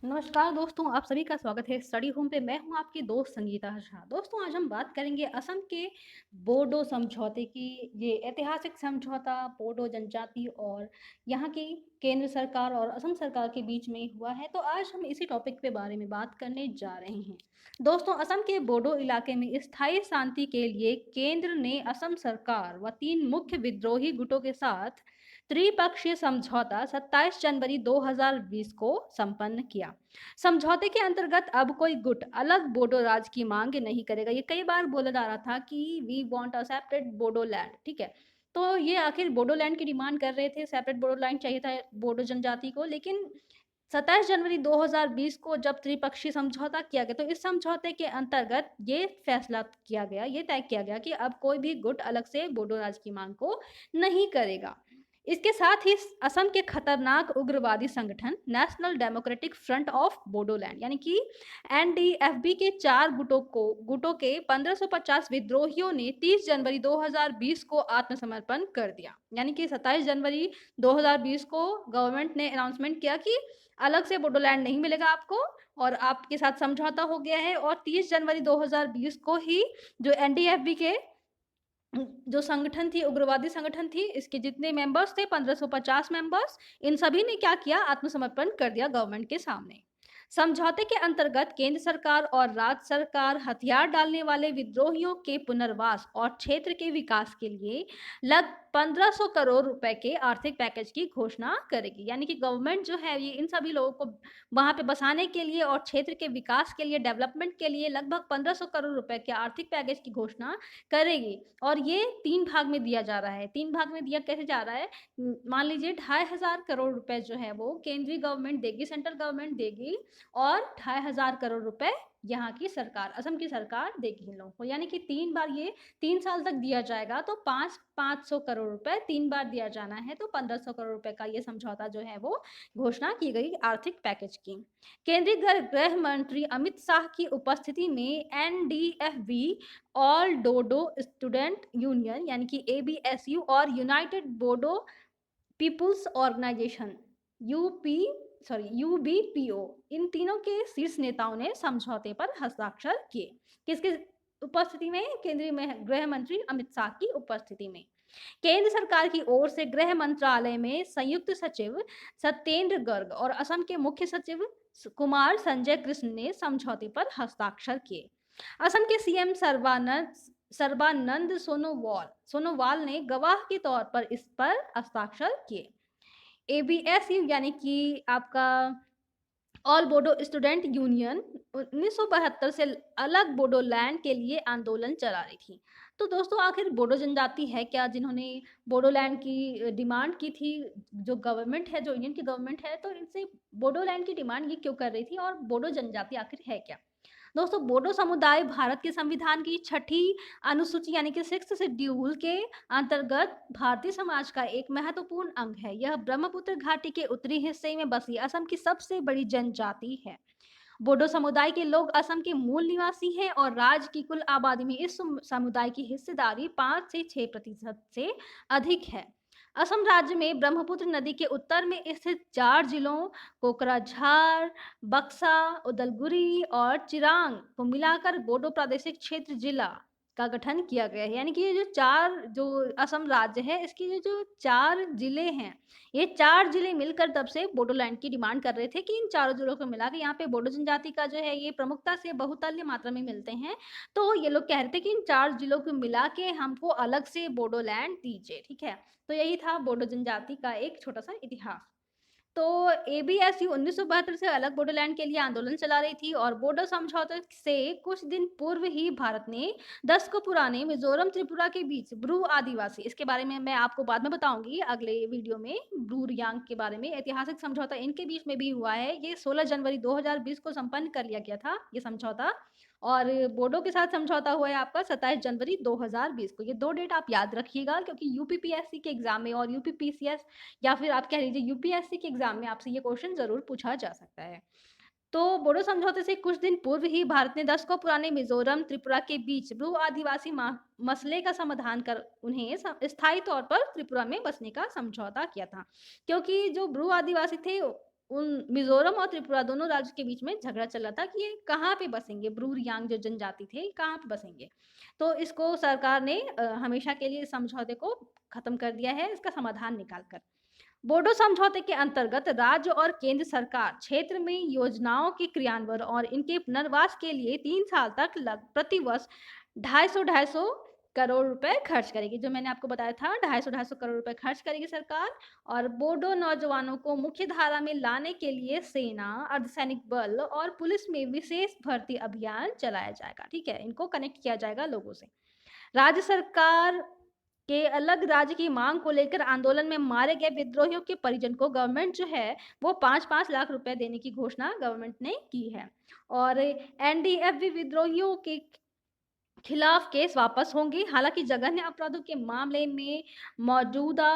नमस्कार दोस्तों, आप सभी का स्वागत है स्टडी होम पे। मैं हूं आपकी दोस्त संगीता झा। दोस्तों, आज हम बात करेंगे असम के बोडो समझौते की। ये ऐतिहासिक समझौता बोडो जनजाति और यहाँ की केंद्र सरकार और असम सरकार के बीच में हुआ है। तो आज हम इसी टॉपिक पे बारे में बात करने जा रहे हैं। दोस्तों, असम के बोडो इलाके में स्थायी शांति के लिए केंद्र ने असम सरकार व 3 मुख्य विद्रोही गुटों के साथ त्रिपक्षीय समझौता 27 जनवरी 2020 को संपन्न किया। समझौते के अंतर्गत अब कोई गुट अलग बोडो राज्य की मांग नहीं करेगा। ये कई बार बोला जा रहा था कि we want a separate Bodoland, ठीक है। तो ये आखिर बोडोलैंड की डिमांड कर रहे थे, सेपरेट बोडोलैंड चाहिए था बोडो जनजाति को। लेकिन 27 जनवरी 2020 को जब त्रिपक्षीय समझौता किया गया, तो इस समझौते के अंतर्गत ये फैसला किया गया, ये तय किया गया कि अब कोई भी गुट अलग से बोडो राज्य की मांग को नहीं करेगा। इसके साथ ही असम के खतरनाक उग्रवादी संगठन national democratic front of Bodoland यानी कि एनडीएफबी के 4 गुटों के 1550 विद्रोहियों ने 30 जनवरी 2020 को आत्मसमर्पण कर दिया। यानी कि 27 जनवरी 2020 को गवर्नमेंट ने अनाउंसमेंट किया कि अलग से बोडोलैंड नहीं मिलेगा आपको और आपके साथ समझौता हो गया है। और 30 जनवरी 2020 को ही जो एनडीएफबी के जो संगठन थी, उग्रवादी संगठन थी, इसके जितने मेंबर्स थे 1550 मेंबर्स, इन सभी ने क्या किया, आत्मसमर्पण कर दिया गवर्नमेंट के सामने। समझौते के अंतर्गत केंद्र सरकार और राज्य सरकार हथियार डालने वाले विद्रोहियों के पुनर्वास और क्षेत्र के विकास के लिए लगभग 1500 करोड़ रुपए के आर्थिक पैकेज की घोषणा करेगी। यानी कि गवर्नमेंट जो है ये इन सभी लोगों को वहां पे बसाने के लिए और क्षेत्र के विकास के लिए, डेवलपमेंट के लिए लगभग 1500 करोड़ रुपए के आर्थिक पैकेज की घोषणा करेगी। और ये 3 भाग में दिया जा रहा है। 3 भाग में दिया कैसे जा रहा है? मान लीजिए 2500 करोड़ रुपए जो है वो केंद्रीय गवर्नमेंट देगी, सेंट्रल गवर्नमेंट देगी, और 2500 करोड़ रुपए यहाँ की सरकार, असम की सरकार देगी इन लोगों को। यानी कि 3 बार ये 3 साल तक दिया जाएगा। तो 500 करोड़ रुपए 3 बार दिया जाना है। तो 1500 करोड़ रुपए का ये समझौता जो है वो घोषणा की गई आर्थिक पैकेज की। केंद्रीय गृह मंत्री अमित शाह की उपस्थिति में एनडीएफबी, ऑल डोडो स्टूडेंट यूनियन यानी कि एबीएसयू और यूनाइटेड बोडो पीपुल्स ऑर्गेनाइजेशन यूबीपीओ, इन तीनों के शीर्ष नेताओं ने समझौते पर हस्ताक्षर किए। किसकी उपस्थिति में? केंद्रीय गृह मंत्री अमित शाह की उपस्थिति में। केंद्र सरकार की ओर से गृह मंत्रालय में संयुक्त सचिव सत्येंद्र गर्ग और असम के मुख्य सचिव कुमार संजय कृष्ण ने समझौते पर हस्ताक्षर किए। असम के सीएम सर्बानंद सोनोवाल ने गवाह के तौर पर इस पर हस्ताक्षर किए। एबीएसयू यानी कि आपका ऑल बोडो स्टूडेंट यूनियन 1972 से अलग बोडोलैंड के लिए आंदोलन चला रही थी। तो दोस्तों, आखिर बोडो जनजाति है क्या जिन्होंने बोडोलैंड की डिमांड की थी? जो गवर्नमेंट है, जो इंडियन की गवर्नमेंट है, तो इनसे बोडोलैंड की डिमांड ये क्यों कर रही थी और बोडो जनजाति आखिर है क्या? दोस्तों, बोडो समुदाय भारत के संविधान की 6ठी अनुसूची यानी कि 6th शेड्यूल के अंतर्गत भारतीय समाज का एक महत्वपूर्ण अंग है। यह ब्रह्मपुत्र घाटी के उत्तरी हिस्से में बसी असम की सबसे बड़ी जनजाति है। बोडो समुदाय के लोग असम के मूल निवासी हैं और राज्य की कुल आबादी में इस समुदाय की हिस्सेदारी 5 से 6% से अधिक है। असम राज्य में ब्रह्मपुत्र नदी के उत्तर में स्थित 4 जिलों कोकराझार, बक्सा, उदलगुरी और चिरांग को मिलाकर बोडो प्रादेशिक क्षेत्र जिला का गठन किया गया है। यानी कि ये जो असम राज्य है, इसके जो 4 जिले हैं, ये 4 जिले मिलकर तब से बोडोलैंड की डिमांड कर रहे थे कि इन चारों जिलों को मिला के यहाँ पे बोडो जनजाति का जो है ये प्रमुखता से बहुतल्य मात्रा में मिलते हैं। तो ये लोग कह रहे थे कि इन 4 जिलों को मिला के हमको अलग से बोडोलैंड दीजिए, ठीक है। तो यही था बोडो जनजाति का एक छोटा सा इतिहास। तो एबीएसयू 1972 से अलग बोडोलैंड के लिए आंदोलन चला रही थी और बोडो समझौते से कुछ दिन पूर्व ही भारत ने 10 को पुराने मिजोरम त्रिपुरा के बीच ब्रू आदिवासी, इसके बारे में मैं आपको बाद में बताऊंगी अगले वीडियो में, ब्रू रियांग के बारे में ऐतिहासिक समझौता इनके बीच में भी हुआ है। ये 16 जनवरी 2020 को संपन्न कर लिया गया था ये समझौता। और बोडो के साथ समझौता हुआ है आपका 27 जनवरी 2020 को। ये 2 डेट आप याद रखिएगा क्योंकि यूपीपीएससी के एग्जाम में और यूपीपीसीएस या फिर आप कह लीजिए यूपीएससी के एग्जाम में आपसे ये क्वेश्चन जरूर पूछा जा सकता है। तो बोडो समझौते से कुछ दिन पूर्व ही भारत ने 10 को पुराने मिजोरम त्रिपुरा के बीच ब्रू आदिवासी मसले का समाधान कर उन्हें स्थायी तौर पर त्रिपुरा में बसने का समझौता किया था। क्योंकि जो ब्रू आदिवासी थे उन मिज़ोरम और त्रिपुरा दोनों राज्य के बीच में झगड़ा चल रहा था कि ये कहाँ पे बसेंगे, ब्रू रियांग जो जनजाति थे, कहाँ पे बसेंगे। तो इसको सरकार ने हमेशा के लिए इस समझौते को खत्म कर दिया है, इसका समाधान निकाल कर। बोडो समझौते के अंतर्गत राज्य और केंद्र सरकार क्षेत्र में योजनाओं के क्रियान्वयन और इनके पुनर्वास के लिए 3 साल तक प्रति वर्ष 250 करोड़ रुपए खर्च करेगी। जो मैंने आपको बताया था, 250 करोड़ रुपए खर्च करेगी सरकार। और बोडो नौजवानों को मुख्य धारा में लाने के लिए सेना, अर्धसैनिक बल और पुलिस में विशेष भर्ती अभियान चलाया जाएगा। ठीक है, इनको कनेक्ट किया जाएगा लोगों से। राज्य सरकार के अलग राज्य की मांग को लेकर आंदोलन में मारे गए विद्रोहियों के परिजन को गवर्नमेंट जो है वो 5-5 लाख रुपए देने की घोषणा गवर्नमेंट ने की है। और एनडीएफबी विद्रोहियों के खिलाफ केस वापस होंगे। हालांकि जघन्य अपराधों के मामले में मौजूदा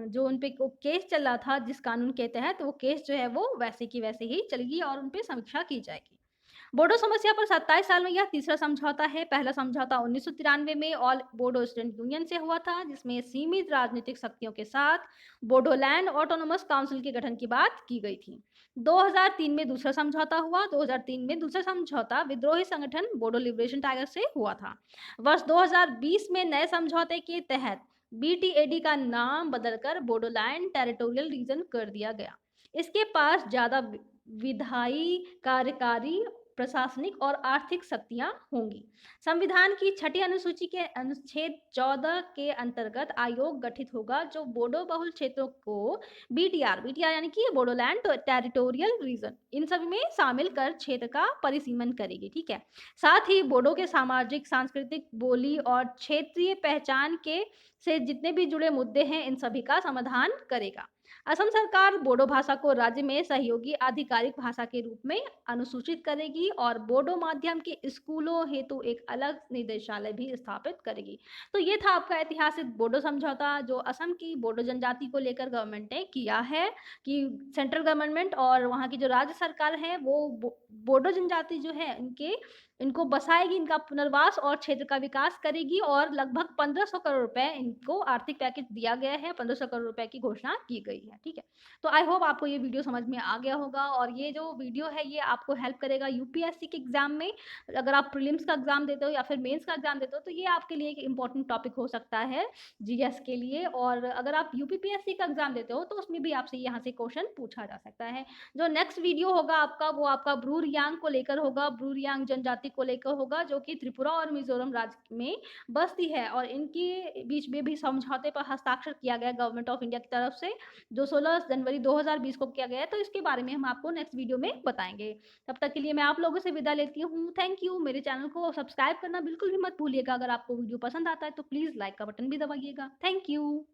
जो उन पे केस चल रहा था जिस कानून के तहत, वो केस जो है वो वैसे की वैसे ही चलेगी और उन पे समीक्षा की जाएगी। बोडो समस्या पर 27 साल में यह तीसरा समझौता है। पहला समझौता 1993 में ऑल बोडो स्टूडेंट यूनियन से हुआ था, जिसमें सीमित राजनीतिक शक्तियों के साथ बोडोलैंड ऑटोनोमस काउंसिल के गठन की बात की गई थी। 2003 में दूसरा समझौता हुआ। 2003 में दूसरा समझौता विद्रोही संगठन बोडो लिबरेशन टाइगर से हुआ था। वर्ष 2020 में नए समझौते के तहत बीटीएडी का नाम बदलकर बोडोलैंड टेरिटोरियल रीजन कर दिया गया। इसके पास ज्यादा विधायी, कार्यकारी, प्रशासनिक और आर्थिक शक्तियां होंगी। संविधान की छठी अनुसूची के अनुच्छेद 14 के अंतर्गत आयोग गठित होगा जो बोडो बहुल क्षेत्रों को बीटीआर यानी कि बोडोलैंड टेरिटोरियल रीजन इन सभी में शामिल कर क्षेत्र का परिसीमन करेगी। ठीक है, साथ ही बोडो के सामाजिक, सांस्कृतिक, बोली और क्षेत्रीय पहचान के से जितने भी जुड़े मुद्दे हैं इन सभी का समाधान करेगा। असम सरकार बोडो भाषा को राज्य में सहयोगी आधिकारिक भाषा के रूप में अनुसूचित करेगी और बोडो माध्यम के स्कूलों हेतु एक अलग निदेशालय भी स्थापित करेगी। तो ये था आपका ऐतिहासिक बोडो समझौता जो असम की बोडो जनजाति को लेकर गवर्नमेंट ने किया है कि सेंट्रल गवर्नमेंट और वहाँ की जो राज्य सरकार है वो बोडो जनजाति जो है इनको बसाएगी, इनका पुनर्वास और क्षेत्र का विकास करेगी और लगभग 1500 करोड़ रुपए इनको आर्थिक पैकेज दिया गया है। 1500 करोड़ रुपए की घोषणा की गई है। ठीक है, तो आई होप आपको ये वीडियो समझ में आ गया होगा और ये जो वीडियो है ये आपको हेल्प करेगा यूपीएससी के एग्जाम में। अगर आप प्रीलिम्स का एग्जाम देते हो या फिर मेंस का एग्जाम देते हो तो ये आपके लिए एक इंपॉर्टेंट टॉपिक हो सकता है जीएस के लिए। और अगर आप यूपीपीएससी का एग्जाम देते हो तो उसमें भी आपसे यहाँ से क्वेश्चन पूछा जा सकता है। जो नेक्स्ट वीडियो होगा आपका वो आपका ब्रू रियांग को लेकर होगा, ब्रू रियांग जनजाति को लेकर होगा जो कि त्रिपुरा और मिजोरम राज्य में बसती है और इनके बीच में भी समझौते पर हस्ताक्षर किया गया गवर्नमेंट ऑफ इंडिया की तरफ से जो 16 जनवरी 2020 को किया गया है। तो इसके बारे में हम आपको नेक्स्ट वीडियो में बताएंगे। तब तक के लिए मैं आप लोगों से विदा लेती हूँ। Thank you. मेरे चैनल को सब्सक्राइब करना बिल्कुल भी मत भूलिएगा। अगर आपको वीडियो पसंद आता है तो प्लीज लाइक का बटन भी दबाइएगा। Thank you.